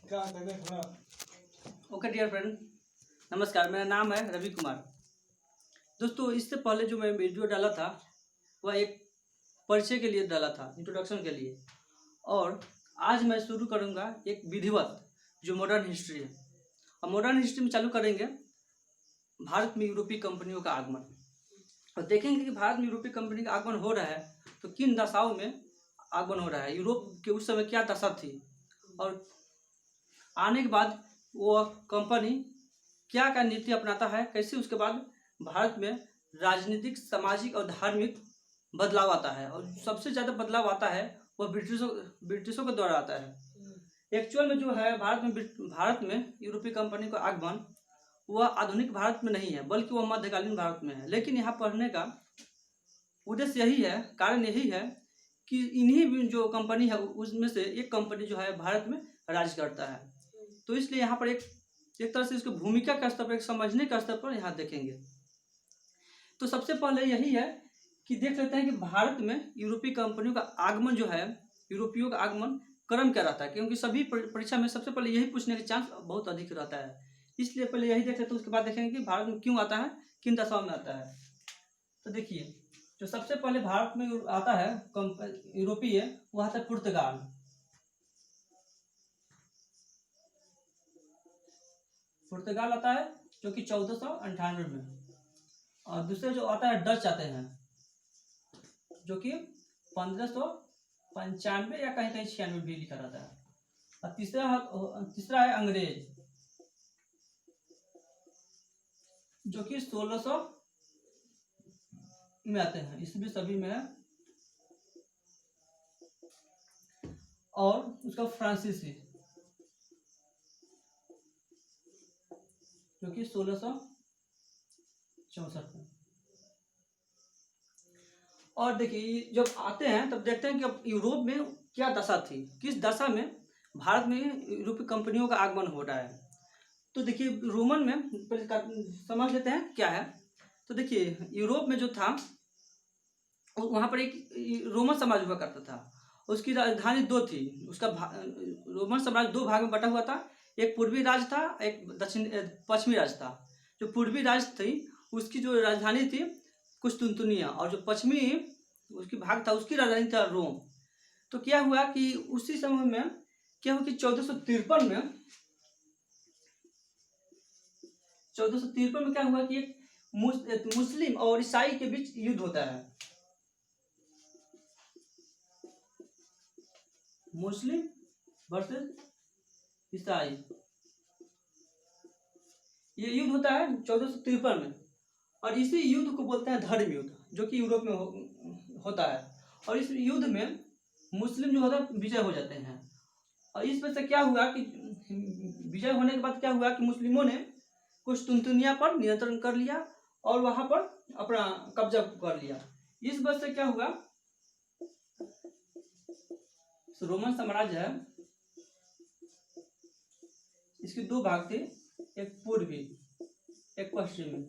Okay dear friend, नमस्कार। मेरा नाम है रवि कुमार। दोस्तों, इससे पहले जो मैं वीडियो डाला था वह एक परिचय के लिए डाला था, इंट्रोडक्शन के लिए। और आज मैं शुरू करूंगा एक विधिवत जो मॉडर्न हिस्ट्री है। और मॉडर्न हिस्ट्री में चालू करेंगे भारत में यूरोपीय कंपनियों का आगमन, और देखेंगे कि भारत में यूरोपीय कंपनी का आगमन हो रहा है तो किन दशाओं में आगमन हो रहा है, यूरोप के उस समय क्या दशा थी, और आने के बाद वो कंपनी क्या क्या नीति अपनाता है, कैसे उसके बाद भारत में राजनीतिक, सामाजिक और धार्मिक बदलाव आता है। और सबसे ज़्यादा बदलाव आता है वह ब्रिटिशों के द्वारा आता है। एक्चुअल में जो है भारत में यूरोपीय कंपनी का आगमन वह आधुनिक भारत में नहीं है, बल्कि वह मध्यकालीन भारत में है। लेकिन यहाँ पढ़ने का उद्देश्य यही है, कारण यही है कि इन्हीं जो कंपनी है उसमें से एक कंपनी जो है भारत में राज करता है। तो इसलिए यहाँ पर एक तरह से इसकी भूमिका का स्तर पर, एक समझने का स्तर पर यहाँ देखेंगे। तो सबसे पहले यही है कि देख लेते हैं कि भारत में यूरोपीय कंपनियों का आगमन जो है, यूरोपियों का आगमन क्रम क्या रहता है, क्योंकि सभी परीक्षा में सबसे पहले यही पूछने का चांस बहुत अधिक रहता है। इसलिए पहले यही देख लेते हैं, उसके बाद देखेंगे कि भारत में क्यों आता है, किन दशाओं में आता है। तो देखिए, जो सबसे पहले भारत में आता है यूरोपीय, वो आता है पुर्तगाल। पुर्तगाल आता है जो कि 1498 में। और दूसरे जो आता है डच आते हैं जो कि 1595 या कहीं कहीं 96 भी लिखा रहता है। और तीसरा है अंग्रेज जो कि 1600 में आते हैं, इसमें सभी में है। और उसका फ्रांसीसी जो कि 1664 में। और देखिए, जब आते हैं तब देखते हैं कि अब यूरोप में क्या दशा थी, किस दशा में भारत में यूरोपीय कंपनियों का आगमन हो रहा है। तो देखिए, रोमन में समझ लेते हैं क्या है। तो देखिए, यूरोप में जो था वहाँ पर एक रोमन समाज हुआ करता था। उसकी राजधानी दो थी, उसका रोमन साम्राज्य दो भाग में बटा हुआ था। एक पूर्वी राज था, एक पश्चिमी राज था। जो पूर्वी राज थी उसकी जो राजधानी थी कुस्तुनतुनिया, और जो पश्चिमी उसकी भाग था उसकी राजधानी था रोम। तो क्या हुआ कि उसी समय में क्या हुआ कि 1453 में क्या हुआ कि एक मुस्लिम और ईसाई के बीच युद्ध होता है। मुस्लिम वर्सेस ईसाई, ये युद्ध होता है 1453 में। और इसी युद्ध को बोलते हैं धर्म युद्ध, जो कि यूरोप में होता है। और इस युद्ध में मुस्लिम जो होता है विजय हो जाते हैं। और इस वजह से क्या हुआ कि विजय होने के बाद क्या हुआ कि मुस्लिमों ने कुस्तुनतुनिया पर नियंत्रण कर लिया और वहां पर अपना कब्जा कर लिया। इस वजह से क्या हुआ, रोमन साम्राज्य है, इसके दो भाग थे, एक पूर्वी एक पश्चिमी।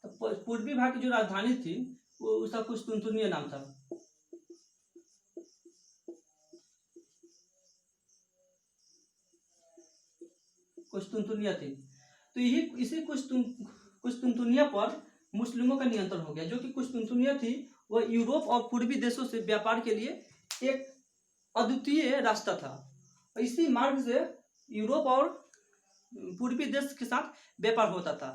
तो पूर्वी भाग की जो राजधानी थी वो उसका कुस्तुनतुनिया नाम था। कुस्तुनतुनिया थी। तो यही इसी कुस्तुनतुनिया पर मुस्लिमों का नियंत्रण हो गया। जो कि कुस्तुनतुनिया थी वह यूरोप और पूर्वी देशों से व्यापार के लिए एक अद्वितीय रास्ता था। और इसी मार्ग से यूरोप और पूर्वी देश के साथ व्यापार होता था।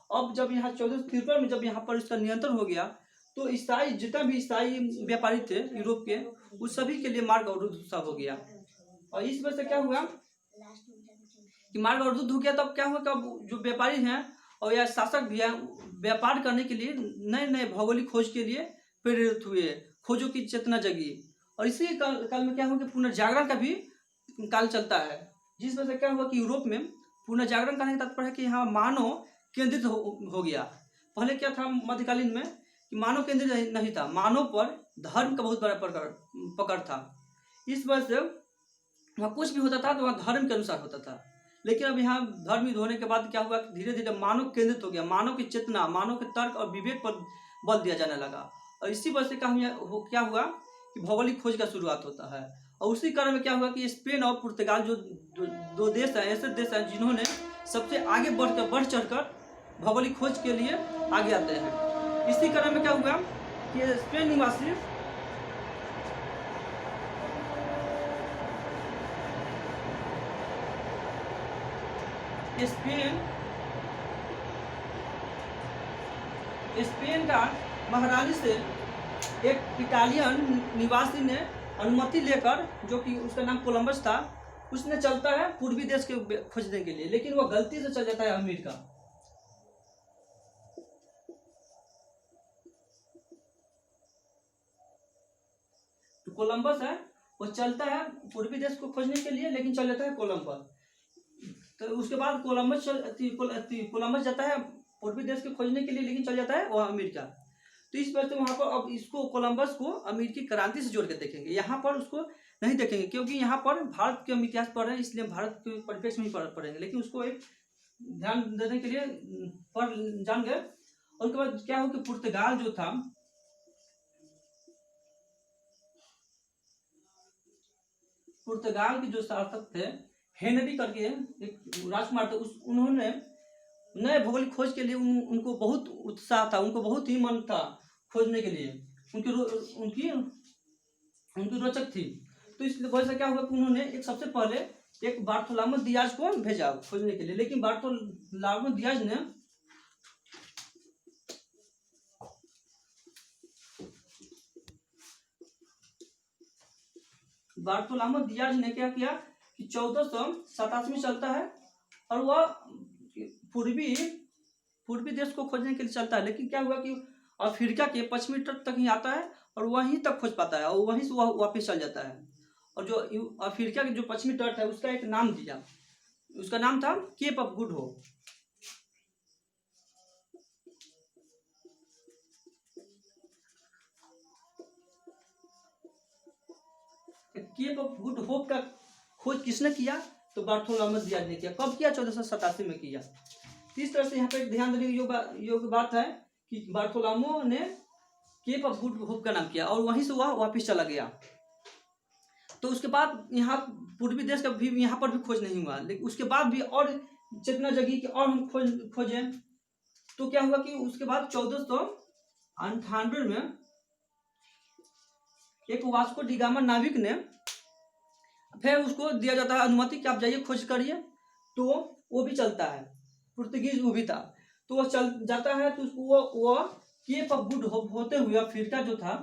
अब जब यहाँ 1453 में जब यहाँ पर इसका नियंत्रण हो गया तो ईसाई, जितना भी ईसाई व्यापारी थे यूरोप के, उस सभी के लिए मार्ग अवरुद्ध सा हो गया। और इस वजह से क्या हुआ कि मार्ग अवरुद्ध हो गया। तब क्या हुआ कि जो व्यापारी हैं और या शासक भी हैं, व्यापार करने के लिए नए नए भौगोलिक खोज के लिए प्रेरित हुए, खोजों की चेतना जगी। और इसी काल में क्या हुआ कि पुनर्जागरण का भी काल चलता है। जिस वजह से क्या हुआ कि यूरोप में पुनर्जागरण करने का तात्पर्य है कि यहाँ मानव केंद्रित हो गया। पहले क्या था मध्यकालीन में कि मानव केंद्रित नहीं था, मानव पर धर्म का बहुत बड़ा पकड़ था। इस वजह से वहाँ कुछ भी होता था तो वहाँ धर्म के अनुसार होता था। लेकिन अब यहाँ धर्म युद्ध होने के बाद क्या हुआ, धीरे धीरे मानव केंद्रित हो गया, मानव की चेतना, मानव के तर्क और विवेक पर बल दिया जाने लगा। और इसी वजह से क्या हुआ कि भौगोलिक खोज का शुरुआत होता है। और उसी कारण में क्या हुआ कि स्पेन और पुर्तगाल जो दो देश हैं, ऐसे देश हैं जिन्होंने सबसे आगे बढ़ चढ़कर भौगोलिक खोज के लिए आगे आते हैं। इसी कारण में क्या हुआ कि स्पेन निवासी स्पेन का महारानी से एक इटालियन निवासी ने अनुमति लेकर, जो कि उसका नाम कोलंबस था, उसने चलता है पूर्वी देश के खोजने के लिए, लेकिन वह गलती से चल जाता है अमेरिका। तो कोलंबस है वो चलता है पूर्वी देश को खोजने के लिए, लेकिन चल जाता है कोलंबस। तो उसके बाद कोलंबस जाता है पूर्वी देश के खोजने के लिए, लेकिन चल जाता है वह अमेरिका। तो इस वजह से वहाँ पर अब इसको कोलंबस को अमेरिकी क्रांति से जोड़ के देखेंगे, यहाँ पर उसको नहीं देखेंगे, क्योंकि यहाँ पर भारत के हम इतिहास पढ़ रहे हैं, इसलिए भारत के परिप्रेक्ष्य में पढ़ेंगे, लेकिन उसको एक ध्यान देने के लिए पढ़ जान गए। और उसके बाद क्या हो कि पुर्तगाल जो था, पुर्तगाल के जो शासक थे हेनरी करके एक राजकुमार थे, उन्होंने नए भौगोलिक खोज के लिए उनको बहुत उत्साह था, उनको बहुत ही मन था खोजने के लिए, उनकी रोचक थी। तो इस वजह से क्या हुआ कि उन्होंने एक सबसे पहले एक बार्थोलोमेव दियाज को भेजा खोजने के लिए, लेकिन बार्थोलोमेव दियाज ने क्या किया कि 1487 में चलता है और वह पूर्वी देश को खोजने के लिए चलता है, लेकिन क्या हुआ कि अफ्रीका के पश्चिमी तट तक ही आता है और वहीं तक खोज पाता है और वहीं से वह वापस चल जाता है। और जो अफ्रीका के जो पश्चिमी तट है उसका एक नाम दिया, उसका नाम था Cape of Good Hope. Cape of Good Hope का खोज किसने किया? तो बार्थोलोमेव दियाज ने किया। कब किया? 1487 में किया। इस तरह से यहाँ पे ध्यान देने योग्य बात है कि बार्थोलोमेव ने केप ऑफ गुड होप का नाम किया और वहीं से वह वापस चला गया। तो उसके बाद यहाँ पूर्वी देश का भी यहाँ पर भी खोज नहीं हुआ, लेकिन उसके बाद भी और जितना जगह की और हम खोजे तो क्या हुआ कि उसके बाद 1498 में एक वास्को डी गामा नाविक ने फिर उसको दिया जाता है अनुमति कि आप जाइए खोज करिए, तो वो भी चलता है, पुर्तगीज वो भी था, तो वह चल जाता है। तो उसको वो केप ऑफ गुड होप होते हुए अफ्रीका जो था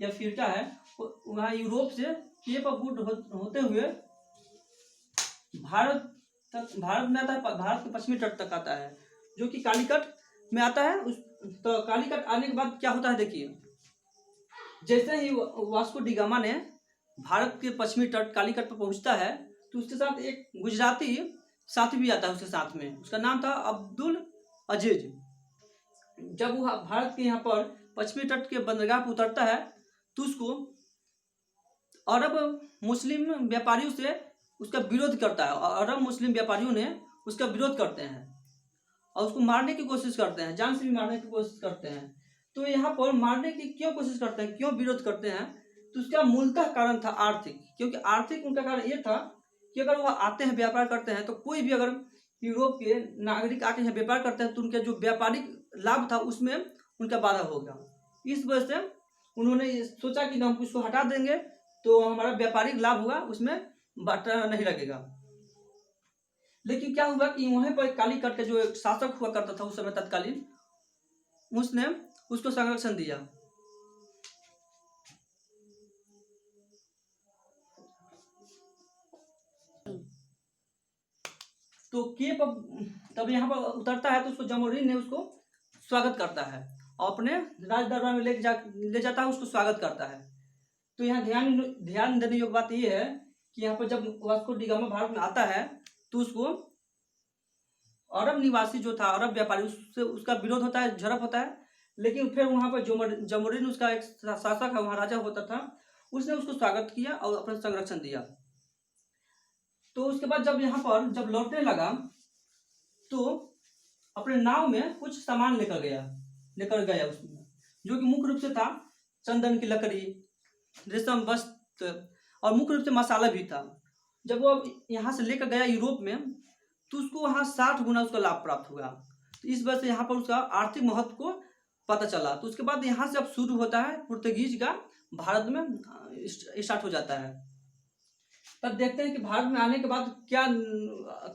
या अफ्रीका है वहाँ यूरोप से केप ऑफ गुड होते हुए भारत में आता है, भारत के पश्चिमी तट तक आता है, जो कि कालीकट में आता है। तो कालीकट आने के बाद क्या होता है देखिए, जैसे ही वास्को डी गामा ने भारत के पश्चिमी तट कालीकट पर पहुंचता है तो उसके साथ एक गुजराती साथी भी आता है उसके साथ में, उसका नाम था अब्दुल अजीज। जब वो भारत के यहाँ पर पश्चिमी तट के बंदरगाह पर उतरता है तो उसको अरब मुस्लिम व्यापारियों से उसका विरोध करता है, और अरब मुस्लिम व्यापारियों ने उसका विरोध करते हैं और उसको मारने की कोशिश करते हैं, जान से भी मारने की कोशिश करते हैं। तो यहाँ पर मारने की क्यों कोशिश करते हैं, क्यों विरोध करते हैं? तो उसका मूलतः कारण था आर्थिक, क्योंकि आर्थिक उनका कारण ये था कि अगर वह आते हैं व्यापार करते हैं तो कोई भी अगर यूरोप के नागरिक आके यहाँ व्यापार करते हैं तो उनके जो व्यापारिक लाभ था उसमें उनका बाधा होगा। इस वजह से उन्होंने सोचा कि हम उसको हटा देंगे तो हमारा व्यापारिक लाभ होगा, उसमें बाटा नहीं लगेगा। लेकिन क्या हुआ कि वहीं पर कालीकट का जो एक शासक हुआ करता था उस समय तत्कालीन, उसने उसको संरक्षण दिया। तो केप तब यहाँ पर उतरता है तो उसको जमोरिन ने उसको स्वागत करता है और अपने राज दरबार में ले जाता है, उसको स्वागत करता है। तो यहाँ ध्यान देने योग्य बात ये है कि यहाँ पर जब वास्को डी गामा भारत में आता है तो उसको अरब निवासी जो था, अरब व्यापारी, उससे उसका विरोध होता है, झड़प होता है। लेकिन फिर वहाँ पर जमोरिन उसका एक शासक है, वहाँ राजा होता था, उसने उसको स्वागत किया और अपना संरक्षण दिया। तो उसके बाद जब यहाँ पर जब लौटने लगा तो अपने नाव में कुछ सामान लेकर गया उसमें, जो कि मुख्य रूप से था चंदन की लकड़ी, रेशम वस्त्र, और मुख्य रूप से मसाला भी था। जब वो यहाँ से लेकर गया यूरोप में तो उसको वहाँ 60 गुना उसका लाभ प्राप्त हुआ। तो इस वजह से यहाँ पर उसका आर्थिक महत्व को पता चला। तो उसके बाद यहाँ से अब शुरू होता है पुर्तगीज का भारत में स्टार्ट हो जाता है। तब देखते हैं कि भारत में आने के बाद क्या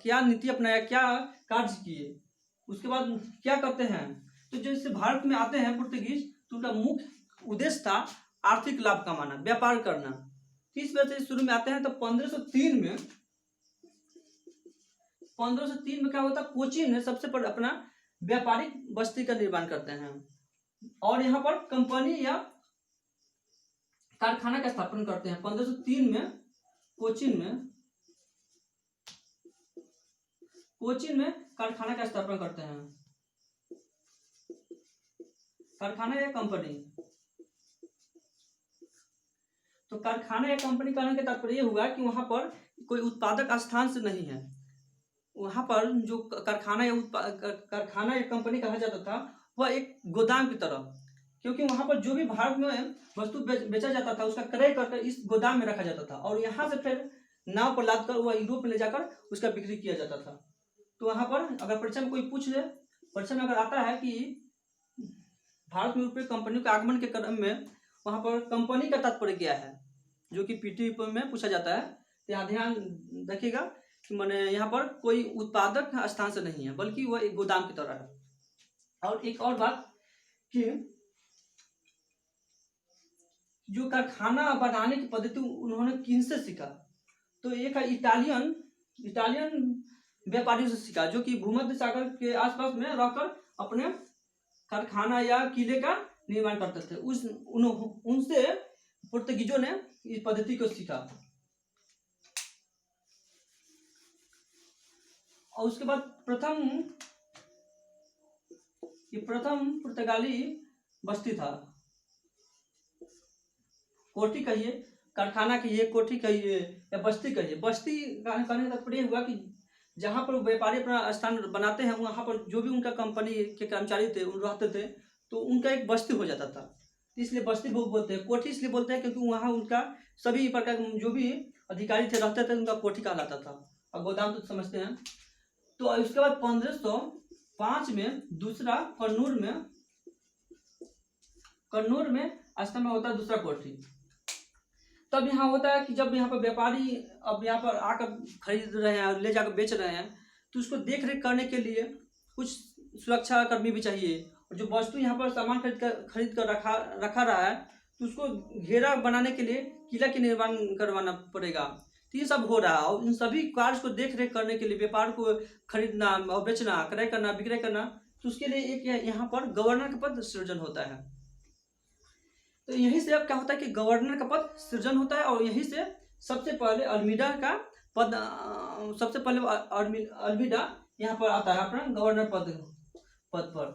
क्या नीति अपनाया, क्या कार्य किए, उसके बाद क्या करते हैं। तो जैसे भारत में आते हैं पुर्तगीज तो उनका मुख्य उद्देश्य था आर्थिक लाभ कमाना, व्यापार करना। तो इस वजह से शुरू में आते हैं। तो 1503 में क्या होता है, कोचीन में सबसे पहले अपना व्यापारिक बस्ती का निर्माण करते हैं और यहाँ पर कंपनी या कारखाना का स्थापना करते हैं। 1503 में कोचीन में कारखाना का स्थापना करते हैं। कारखाना या कंपनी, तो कारखाना या कंपनी कहने का तात्पर्य हुआ कि वहां पर कोई उत्पादक स्थान से नहीं है। वहां पर जो कारखाना या कंपनी कहा जाता था वह एक गोदाम की तरह, क्योंकि वहां पर जो भी भारत में वस्तु बेचा जाता था उसका क्रय करके इस गोदाम में रखा जाता था और यहाँ से फिर नाव पर लाद कर वह यूरोप में ले जाकर उसका बिक्री किया जाता था। तो वहां पर अगर परीक्षा में कोई पूछ ले, परीक्षा में अगर आता है कि भारत में यूरोपीय कंपनियों के आगमन के क्रम में वहां पर कंपनी का तात्पर्य क्या है, जो कि पीटी में पूछा जाता है, तो यहाँ ध्यान रखिएगा कि मैंने यहाँ पर कोई उत्पादक स्थान से नहीं है बल्कि वह एक गोदाम की तरह है। और एक और बात कि जो कारखाना बनाने की पद्धति उन्होंने किनसे सीखा, तो एक इटालियन व्यापारियों से सीखा जो कि भूमध्य सागर के आसपास में रहकर अपने कारखाना या किले का निर्माण करते थे। उनसे पुर्तगीजों ने इस पद्धति को सीखा। और उसके बाद प्रथम पुर्तगाली बस्ती था, कोठी कहिए, कारखाना कहिए, कोठी कहिए या बस्ती कहिए। बस्ती कहने का तात्पर्य हुआ कि जहाँ पर व्यापारी अपना स्थान बनाते हैं वहाँ पर जो भी उनका कंपनी के कर्मचारी थे उन रहते थे तो उनका एक बस्ती हो जाता था, इसलिए बस्ती बोलते हैं। कोठी इसलिए बोलते हैं क्योंकि वहाँ उनका सभी प्रकार जो भी अधिकारी थे रहते थे उनका कोठी कहलाता था। और गोदाम तो समझते हैं। तो उसके बाद 1505 में दूसरा कन्नूर में स्थापना होता है दूसरा कोठी। तब यहाँ होता है कि जब यहाँ पर व्यापारी अब यहाँ पर आकर खरीद रहे हैं और ले जाकर बेच रहे हैं तो उसको देख रेख करने के लिए कुछ सुरक्षा कर्मी भी चाहिए। और जो वस्तु यहाँ पर सामान खरीद कर रखा रहा है तो उसको घेरा बनाने के लिए किला के निर्माण करवाना पड़ेगा। तो ये सब हो रहा है और इन सभी कार्य को देख रेख करने के लिए, व्यापार को खरीदना और बेचना, क्रय करना, विक्रय करना, तो उसके लिए एक यहाँ पर गवर्नर का पद सृजन होता है। तो यहीं से अब क्या होता है कि गवर्नर का पद सृजन होता है और यहीं से सबसे पहले अल्मीडा का पद अल्मीडा यहाँ पर आता है अपना गवर्नर पद पर।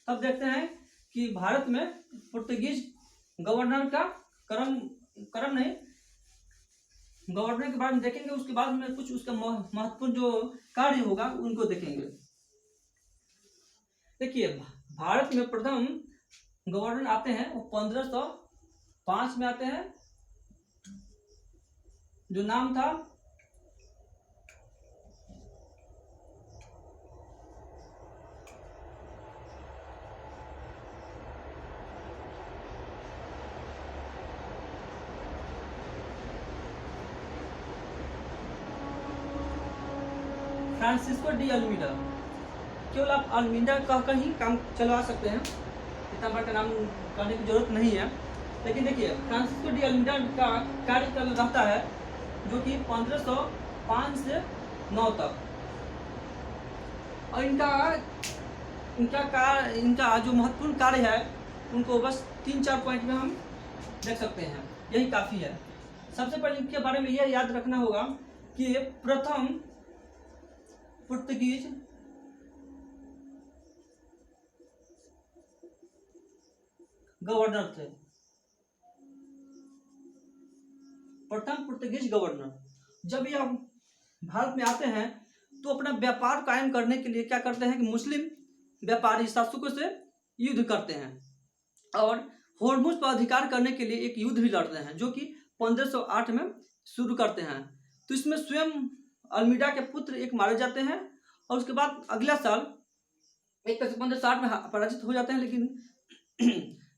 तब देखते हैं कि भारत में पुर्तगीज गवर्नर का गवर्नर के बारे में देखेंगे। उसके बाद में कुछ उसका महत्वपूर्ण जो कार्य होगा उनको देखेंगे। देखिए भारत में प्रथम गवर्नर आते हैं वो 1505 में आते हैं, जो नाम था फ्रांसिस्को डी अल्मीडा। केवल आप अल्मीडा कहकर ही काम चलवा सकते हैं, इतना बड़ा का नाम कहने की जरूरत नहीं है। लेकिन देखिए फ्रांसिस्को डी अल्मीडा का कार्यकाल रहता है जो कि 1505 से 9 तक। और इनका जो महत्वपूर्ण कार्य है उनको बस 3-4 पॉइंट में हम देख सकते हैं, यही काफ़ी है। सबसे पहले इनके बारे में यह याद रखना होगा कि प्रथम पुर्तगीज गवर्नर थे। प्रथम पुर्तगीज गवर्नर जब यह भारत में आते हैं तो अपना व्यापार कायम करने के लिए क्या करते हैं कि मुस्लिम व्यापारी शासकों से युद्ध करते हैं और होर्मुज पर अधिकार करने के लिए एक युद्ध भी लड़ते हैं, जो कि 1508 में शुरू करते हैं। तो इसमें स्वयं अल्मीडा के पुत्र एक मारे जाते हैं और उसके बाद अगला साल 1560 में पराजित हो जाते हैं।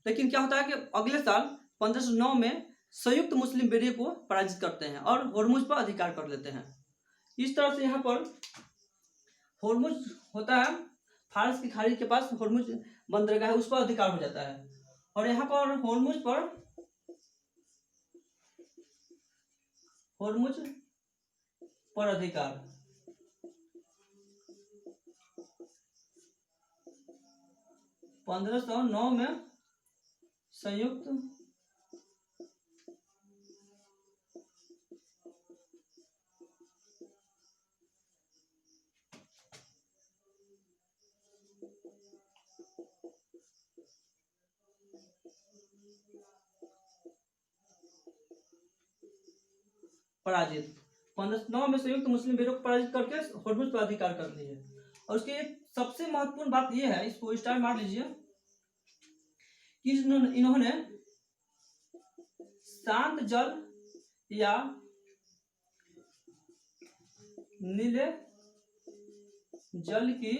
लेकिन क्या होता है कि अगले साल 1509 में संयुक्त मुस्लिम बेड़े को पराजित करते हैं और होर्मुज पर अधिकार कर लेते हैं। इस तरह से यहाँ पर होर्मुज होता है, फारस की खाड़ी के पास होर्मुज बंदरगाह है, उस पर अधिकार हो जाता है। और यहाँ पर होर्मुज पर अधिकार 1509 में संयुक्त पराजित 1509 में संयुक्त मुस्लिम बेड़ों को पराजित करके होर्मुज पर अधिकार कर ली है। और उसकी एक सबसे महत्वपूर्ण बात यह है, इसको स्टार मार लीजिए, कि इन्होंने शांत जल या नीले जल की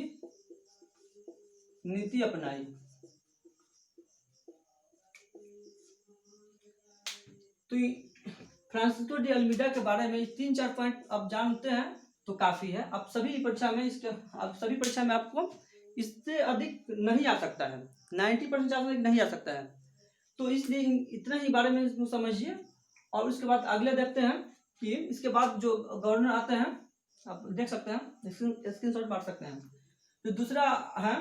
नीति अपनाई। तो फ्रांसिस्को डी अल्मीडा के बारे में 3-4 पॉइंट आप जानते हैं तो काफी है। अब सभी परीक्षा में आपको इससे अधिक नहीं आ सकता है, 90% से अधिक नहीं आ सकता है। तो इसलिए इतना ही बारे में इसको समझिए। और उसके बाद अगले देखते हैं कि इसके बाद जो गवर्नर आते हैं, आप देख सकते हैं, स्क्रीनशॉट मार सकते हैं। तो दूसरा है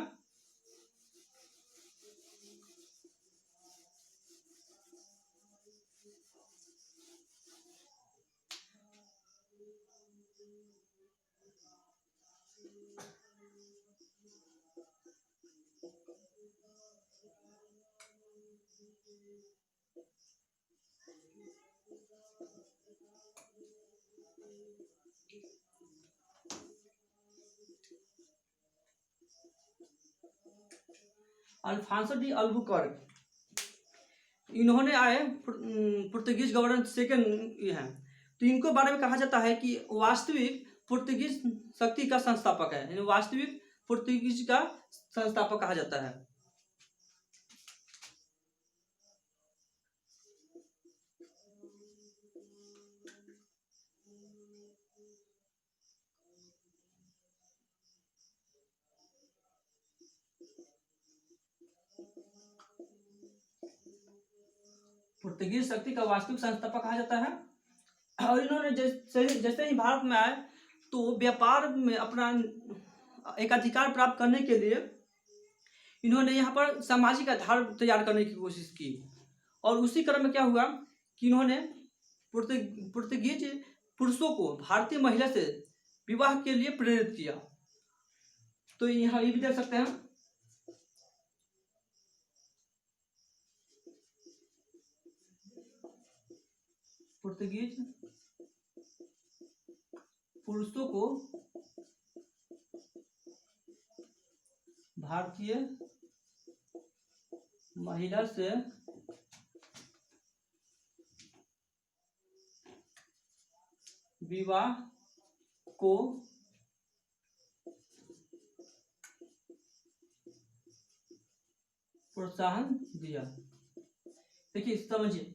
अल्फांसो डी अल्बुकर्क। इन्होंने आए पुर्तगीज गवर्नर सेकंड हैं। तो इनको बारे में कहा जाता है कि वास्तविक पुर्तगीज शक्ति का संस्थापक है, यानी वास्तविक पुर्तगीज का संस्थापक कहा जाता है। पुर्तगीज शक्ति का वास्तविक संस्थापक कहा जाता है। और इन्होंने जैसे ही भारत में आए तो व्यापार में अपना एक अधिकार प्राप्त करने के लिए इन्होंने यहाँ पर सामाजिक आधार तैयार करने की कोशिश की। और उसी क्रम में क्या हुआ कि इन्होंने पुर्तगीज पुरुषों को भारतीय महिला से विवाह के लिए प्रेरित किया। तो यहाँ ये भी देख सकते हैं, पुर्तगीज पुरुषों को भारतीय महिला से विवाह को प्रोत्साहन दिया। देखिए समझिए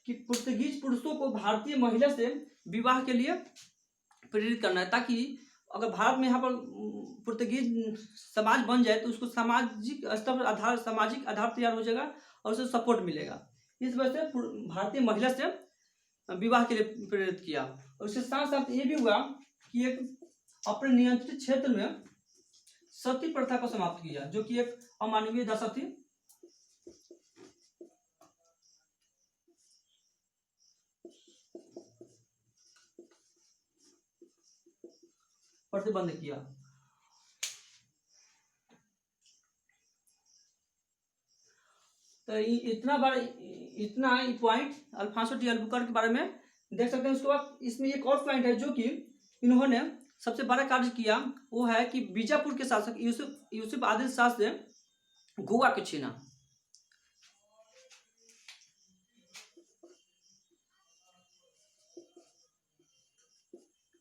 कि पुर्तगीज पुरुषों को भारतीय महिला से विवाह के लिए प्रेरित करना है, ताकि अगर भारत में यहाँ पर पुर्तगीज समाज बन जाए तो उसको सामाजिक स्तर पर सामाजिक आधार तैयार हो जाएगा और उसे सपोर्ट मिलेगा। इस वजह से भारतीय महिला से विवाह के लिए प्रेरित किया। और उसके साथ साथ ये भी हुआ कि एक अपने नियंत्रित क्षेत्र में सती प्रथा को समाप्त किया, जो कि एक अमानवीय दशा थी। प्रतिबंध किया। तो इतना पॉइंट अल्फांसो डी अल्बुकर्क के बारे में देख सकते हैं। उसके बाद इसमें एक और पॉइंट है जो कि इन्होंने सबसे बड़ा कार्य किया, वो है कि बीजापुर के शासक यूसुफ आदिल शाह से गोवा को छीना।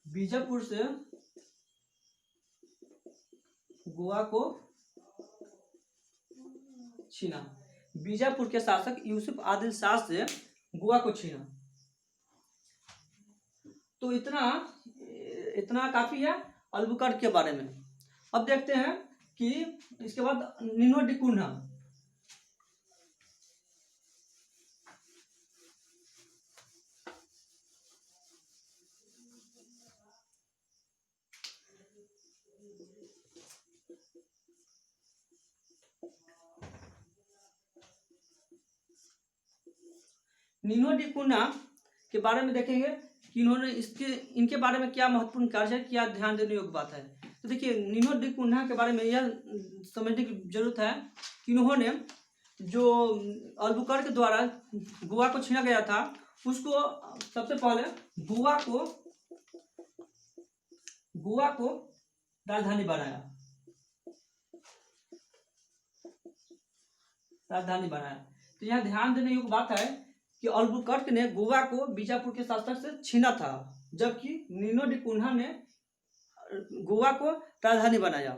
बीजापुर से गोवा को छीना। बीजापुर के शासक यूसुफ आदिल शाह से गोवा को छीना। तो इतना इतना काफी है अल्बुकर्क के बारे में। अब देखते हैं कि इसके बाद निनो डी कुन्हा। निनो डी कुन्हा के बारे में देखेंगे कि इन्होंने इनके बारे में क्या महत्वपूर्ण कार्य है, क्या ध्यान देने योग्य बात है। तो देखिए निनो डी कुन्हा के बारे में यह समझने की जरूरत है कि इन्होंने जो अल्बुकर्क द्वारा गोवा को छीना गया था उसको सबसे पहले गोवा को राजधानी बनाया। तो यहाँ ध्यान देने योग्य बात है कि अल्बुकर्क ने गोवा को बीजापुर के शासक से छीना था, जबकि निनो डी कुन्हा ने गोवा को राजधानी बनाया।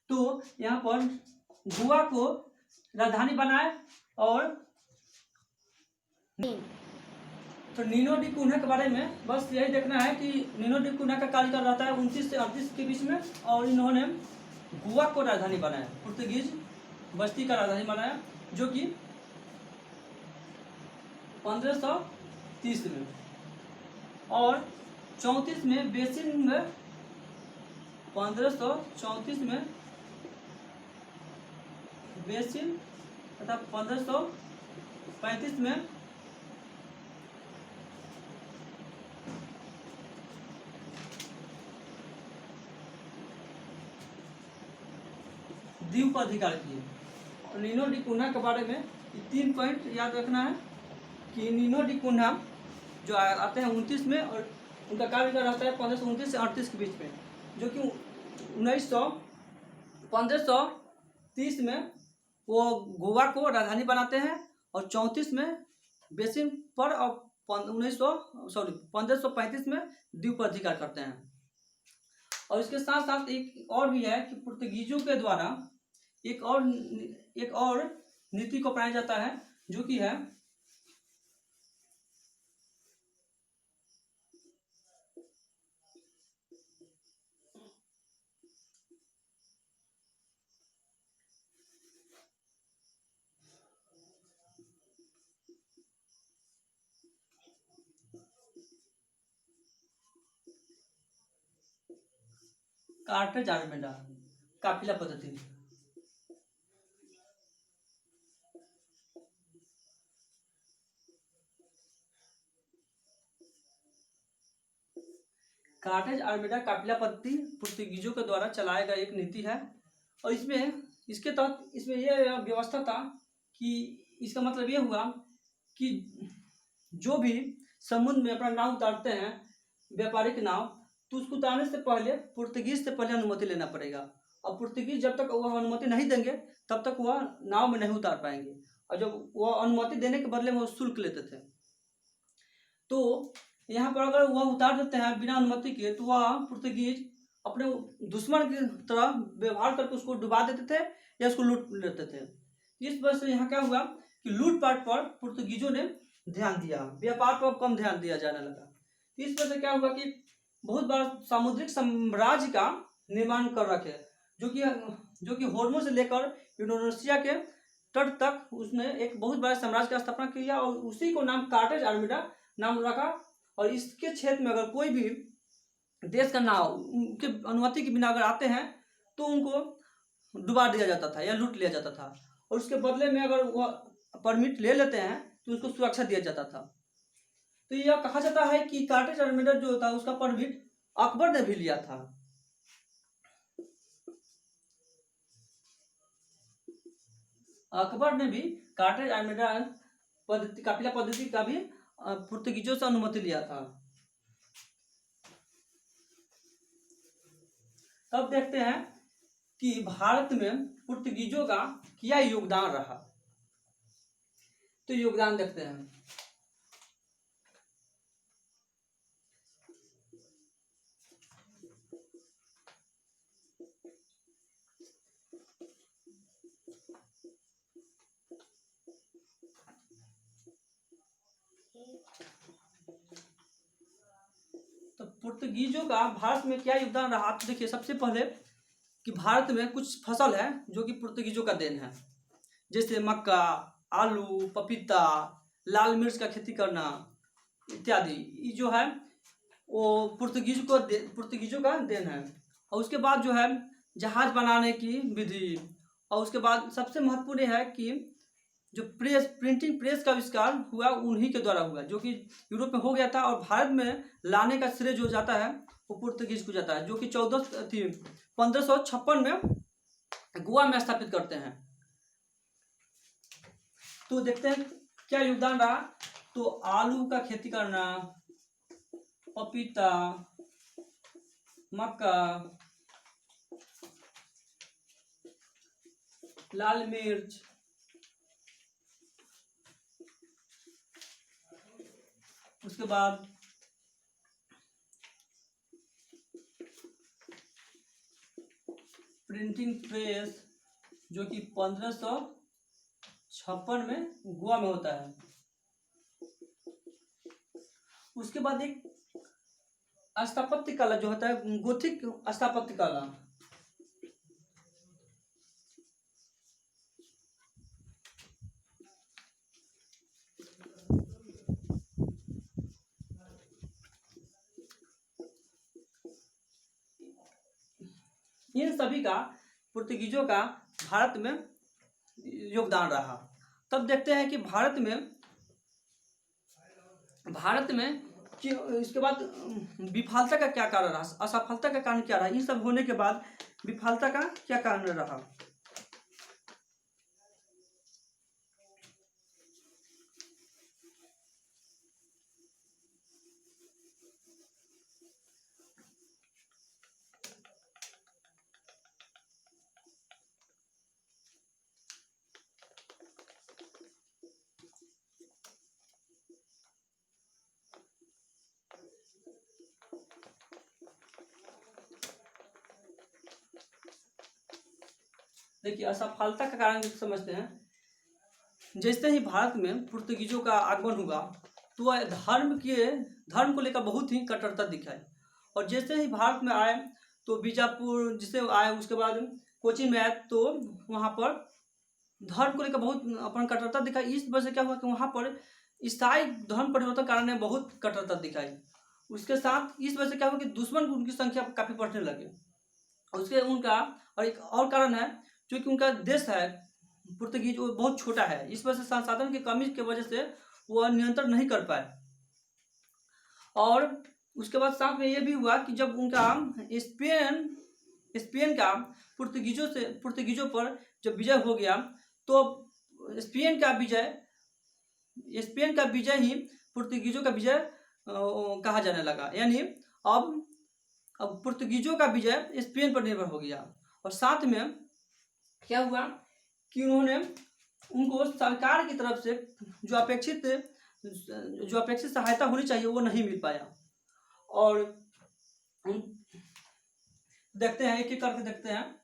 तो यहाँ पर गोवा को राजधानी बनाए और तो निनो डी कुन्हा के बारे में बस यही देखना है कि निनो डी कुन्हा का कार्यकाल रहता है 29 से 38 के बीच में, और इन्होंने गोवा को राजधानी बनाया, पुर्तगीज बस्ती का राजधानी बनाया, जो कि 1530 में। और 34 में बेसिन में 1534 में बेसिन तथा 1535 में द्वीप पर अधिकार किए। तो निनो डी कुन्हा के बारे में 3 पॉइंट याद रखना है कि निनो डी कुन्हा जो आते हैं 29 में और उनका कार्यकाल रहता है 1529 से 38 के बीच में, जो कि 1530 में वो गोवा को राजधानी बनाते हैं और 34 में बेसिन पर और 1535 में द्वीप पर अधिकार करते हैं। और इसके साथ साथ एक और भी है कि पुर्तगीजों के द्वारा एक और नीति को अपनाया जाता है, जो कि है कार्टेज आर्मेडा काफिला पद्धति। कार्टेज आर्मेडा काफिला पद्धति पुर्तगीजों के द्वारा चलाया गया एक नीति है, और इसके तहत इसमें यह व्यवस्था था कि इसका मतलब यह हुआ कि जो भी समुद्र में अपना नाव उतारते हैं, व्यापारिक नाव, तो उसको उतारने से पहले पुर्तगीज से पहले अनुमति लेना पड़ेगा, और पुर्तगीज जब तक वह अनुमति नहीं देंगे तब तक वह नाव में नहीं उतार पाएंगे, और जब वह अनुमति देने के बदले में वो शुल्क लेते थे। तो यहाँ पर अगर वह उतार देते हैं बिना अनुमति के, तो वह पुर्तगीज अपने दुश्मन की तरह व्यवहार करके उसको डुबा देते थे या उसको लूट लेते थे। इस वजह से यहाँ क्या हुआ कि लूटपाट पर पुर्तगीजों ने ध्यान दिया, व्यापार पर कम ध्यान दिया जाने लगा। इस वजह से क्या हुआ कि बहुत बड़ा सामुद्रिक साम्राज्य का निर्माण कर रखे, जो कि होर्मुज से लेकर इंडोनेशिया के तट तक उसने एक बहुत बड़ा साम्राज्य का स्थापना किया, और उसी को नाम कार्टेज आर्मेडा नाम रखा। और इसके क्षेत्र में अगर कोई भी देश का नाव उनके अनुमति के बिना अगर आते हैं तो उनको डुबा दिया जाता था या लूट लिया जाता था, और उसके बदले में अगर वह परमिट ले लेते हैं तो उसको सुरक्षा दिया जाता था। तो यह कहा जाता है कि कार्टेज आर्मेडा जो था उसका परमिट अकबर ने भी लिया था। अकबर ने भी कार्टेज आर्मेडा पद्धति, काफिला पद्धति का भी पुर्तगीजों से अनुमति लिया था। तब देखते हैं कि भारत में पुर्तगीजों का क्या योगदान रहा। तो योगदान देखते हैं। पुर्तगीजों का भारत में क्या योगदान रहा, तो देखिए सबसे पहले कि भारत में कुछ फसल है जो कि पुर्तगीजों का देन है, जैसे मक्का, आलू, पपीता, लाल मिर्च का खेती करना इत्यादि। ये जो है वो पुर्तगीजों का देन है। और उसके बाद जो है जहाज बनाने की विधि, और उसके बाद सबसे महत्वपूर्ण है कि जो प्रिंटिंग प्रेस का आविष्कार हुआ उन्हीं के द्वारा हुआ, जो कि यूरोप में हो गया था, और भारत में लाने का श्रेय जो जाता है वो पुर्तगीज को जाता है, जो कि 1556 में गोवा में स्थापित करते हैं। तो देखते हैं क्या योगदान रहा। तो आलू का खेती करना, पपीता, मक्का, लाल मिर्च, उसके बाद प्रिंटिंग प्रेस जो कि 1556 में गोवा में होता है। उसके बाद एक स्थापत्य कला जो होता है, गोथिक स्थापत्य कला। इन सभी का पुर्तगीजों का भारत में योगदान रहा। तब देखते हैं कि भारत में कि इसके बाद विफलता का क्या कारण रहा, असफलता का कारण क्या रहा, इन सब होने के बाद विफलता का क्या कारण रहा। देखिए असफलता का कारण समझते हैं। जैसे ही भारत में पुर्तगीजों का आगमन हुआ तो वह धर्म को लेकर बहुत ही कट्टरता दिखाई, और जैसे ही भारत में आए तो बीजापुर जिसे आए, उसके बाद कोचीन में आए, तो वहाँ पर धर्म को लेकर बहुत अपन कट्टरता दिखाई। इस वजह से क्या हुआ कि वहाँ पर ईसाई धर्म परिवर्तन कारण ने बहुत कट्टरता दिखाई। उसके साथ इस वजह से क्या हुआ कि दुश्मन उनकी संख्या काफ़ी बढ़ने लगे। उसके उनका और एक और कारण है, जो कि उनका देश है पुर्तगीज वो बहुत छोटा है, इस वजह से संसाधन की कमी की वजह से वो नियंत्रण नहीं कर पाए। और उसके बाद साथ में ये भी हुआ कि जब उनका स्पेन का पुर्तगीजों पर जब विजय हो गया, तो स्पेन का विजय ही पुर्तगीजों का विजय कहा जाने लगा। यानी अब पुर्तगीजों का विजय स्पेन पर निर्भर हो गया। और साथ में क्या हुआ कि उनको सरकार की तरफ से जो अपेक्षित सहायता होनी चाहिए वो नहीं मिल पाया। और देखते हैं, एक एक करके देखते हैं।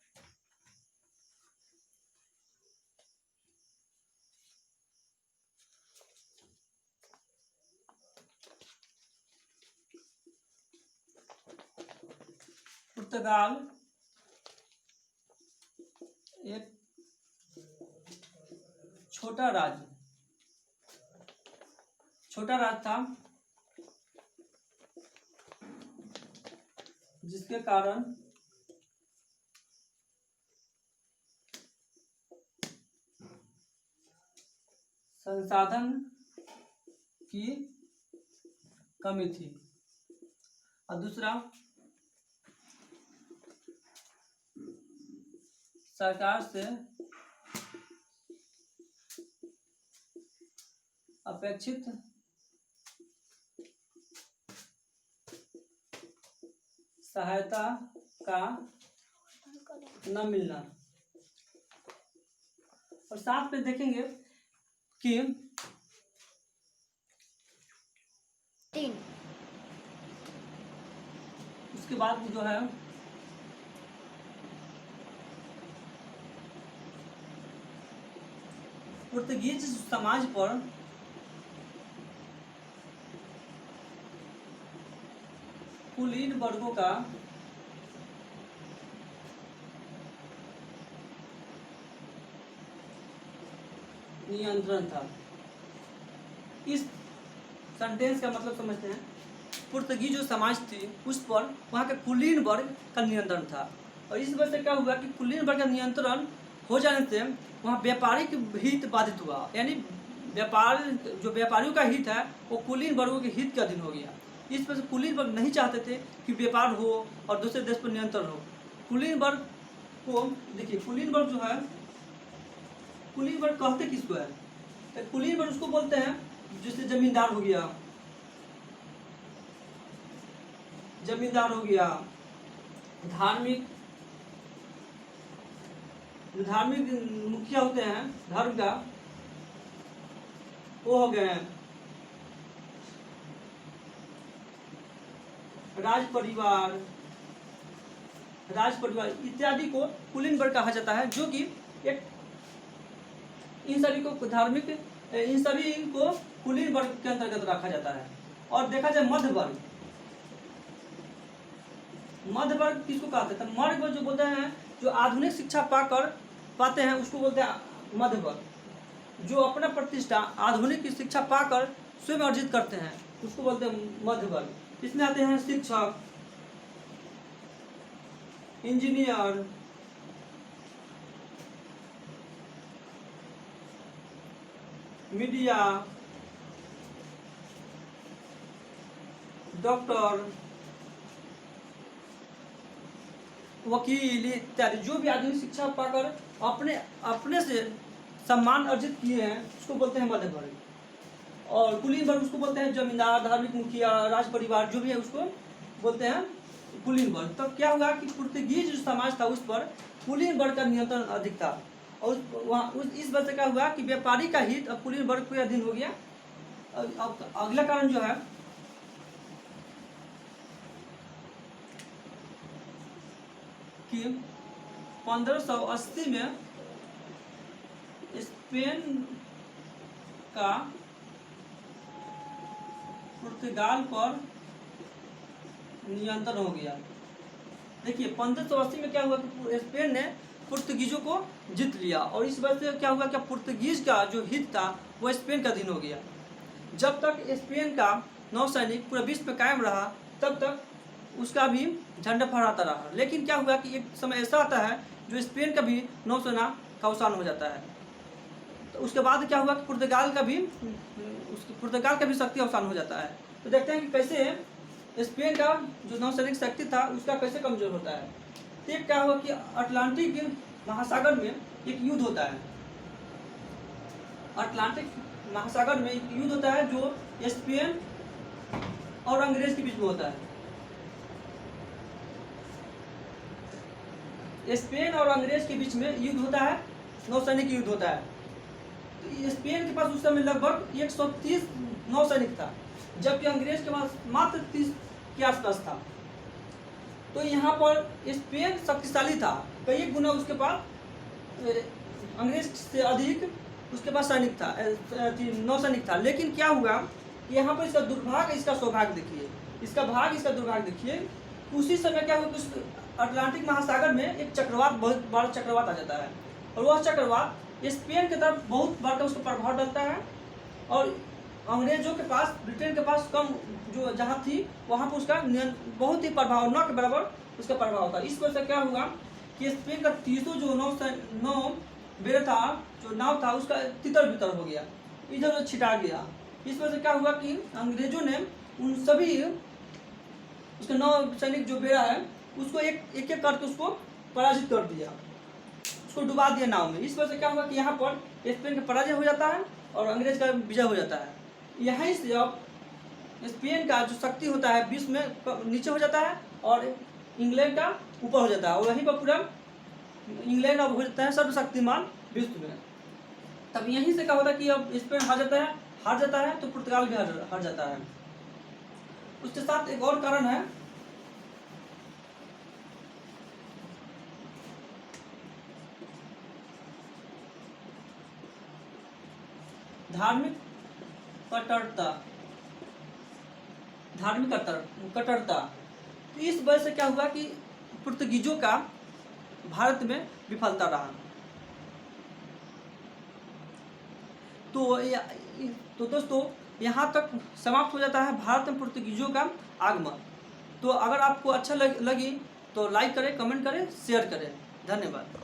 पुर्तगाल एक छोटा राज्य था, जिसके कारण संसाधन की कमी थी, और दूसरा सरकार से अपेक्षित सहायता का न मिलना। और साथ में देखेंगे कि उसके बाद जो है पुर्तगीज समाज पर कुलीन वर्गों का नियंत्रण था। इस सेंटेंस का मतलब समझते हैं। पुर्तगीज जो समाज थी उस पर वहाँ के कुलीन वर्ग का नियंत्रण था, और इस वजह से क्या हुआ कि कुलीन वर्ग का नियंत्रण हो जाने से वहाँ व्यापारिक हित बाधित हुआ, यानी व्यापार जो व्यापारियों का हित है वो कुलीन वर्गों के हित के अधीन हो गया। इस वजह से कुलीन वर्ग नहीं चाहते थे कि व्यापार हो और दूसरे देश पर नियंत्रण हो। कुलीन वर्ग को देखिए, कुलीन वर्ग जो है, कुलीन वर्ग कहते किसको है? कुलीन वर्ग उसको बोलते हैं जैसे जमींदार हो गया, जमींदार हो गया, धार्मिक धार्मिक मुखिया होते हैं धर्म का, वो हो गए, राज परिवार इत्यादि को कुलीन वर्ग कहा जाता है, जो कि एक इन सभी को धार्मिक इन सभी को कुलीन वर्ग के अंतर्गत रखा जाता है। और देखा जाए मध्य वर्ग, मध्य वर्ग किसको कहते हैं? मध्य वर्ग जो बोलते हैं जो आधुनिक शिक्षा पाते हैं उसको बोलते हैं मध्य वर्ग। जो अपना प्रतिष्ठा आधुनिक शिक्षा पाकर स्वयं अर्जित करते हैं उसको बोलते हैं मध्य वर्ग। इसमें आते हैं शिक्षक, इंजीनियर, मीडिया, डॉक्टर, वकील इत्यादि। जो भी आधुनिक शिक्षा पाकर अपने अपने से सम्मान अर्जित किए हैं उसको बोलते हैं मध्य वर्ग। और कुलीन वर्ग उसको बोलते हैं जमींदार, धार्मिक मुखिया, राज परिवार जो भी है उसको बोलते हैं कुलीन वर्ग। तो क्या हुआ कि पुर्तगीज जो समाज था उस पर कुलीन वर्ग का नियंत्रण अधिक था, और इस वजह से क्या हुआ कि व्यापारी का हित अब कुलीन वर्ग के अधीन हो गया। अब अगला कारण जो है कि 1580 में स्पेन का पुर्तगाल पर नियंत्रण हो गया। देखिए 1580 में क्या हुआ कि स्पेन ने पुर्तगीजों को जीत लिया, और इस वजह से क्या हुआ कि पुर्तगीज का जो हित था वो स्पेन का अधीन हो गया। जब तक स्पेन का नौसैनिक पूरे विश्व में कायम रहा तब तक उसका भी झंडा फहराता रहा। लेकिन क्या हुआ कि एक समय ऐसा आता है जो स्पेन का भी नौसेना का अवसान हो जाता है। तो उसके बाद क्या हुआ कि पुर्तगाल का भी शक्ति अवसान हो जाता है। तो देखते हैं कि कैसे स्पेन का जो नौसैनिक शक्ति था उसका कैसे कमजोर होता है। तो क्या हुआ कि अटलांटिक महासागर में एक युद्ध होता है। अटलांटिक महासागर में एक युद्ध होता है जो स्पेन और अंग्रेज के बीच में होता है। स्पेन और अंग्रेज के बीच में युद्ध होता है, नौसैनिक युद्ध होता है। तो स्पेन के पास उस समय लगभग 130 नौसैनिक था, जबकि अंग्रेज के पास मात्र 30 के आसपास था। तो यहाँ पर स्पेन शक्तिशाली था, कई गुना उसके पास अंग्रेज से अधिक उसके पास सैनिक था, नौसैनिक था। लेकिन क्या हुआ कि यहाँ पर इसका दुर्भाग्य इसका सौभाग्य देखिए, इसका भाग इसका दुर्भाग्य देखिए। उसी समय क्या हुआ कि अटलांटिक महासागर में एक चक्रवात, बहुत बड़ा चक्रवात आ जाता है, और वह चक्रवात स्पेन की तरफ बहुत बड़ा उसका प्रभाव डालता है, और अंग्रेजों के पास, ब्रिटेन के पास कम जो जहाँ थी वहाँ पर उसका बहुत ही प्रभाव, न के बराबर उसका प्रभाव था। इस वजह से क्या हुआ कि स्पेन का 300 जो नौ बेड़ा था, जो नाव था, उसका तितर बितर हो गया, इधर उधर छिटा गया। इस वजह से क्या हुआ कि अंग्रेजों ने उन सभी उसके 9 सैनिक जो बेड़ा है उसको एक एक करके उसको पराजित कर दिया, उसको डुबा दिया नाव में। इस वजह से क्या हुआ कि यहाँ पर स्पेन का पराजय हो जाता है और अंग्रेज का विजय हो जाता है। यहीं से अब स्पेन का जो शक्ति होता है विश्व में नीचे हो जाता है और इंग्लैंड का ऊपर हो जाता है, और वहीं पर पूरा इंग्लैंड अब हो जाता है सर्वशक्तिमान विश्व में। तब यहीं से क्या होता है कि अब स्पेन हार जाता है तो पुर्तगाल भी हार जाता है। उसके साथ एक और कारण है, धार्मिक कट्टरता। तो इस वजह से क्या हुआ कि पुर्तगीजों का भारत में विफलता रहा। तो दोस्तों यहाँ तक समाप्त हो जाता है भारत में पुर्तगीजों का आगमन। तो अगर आपको अच्छा लगी तो लाइक करें, कमेंट करें, शेयर करें। धन्यवाद।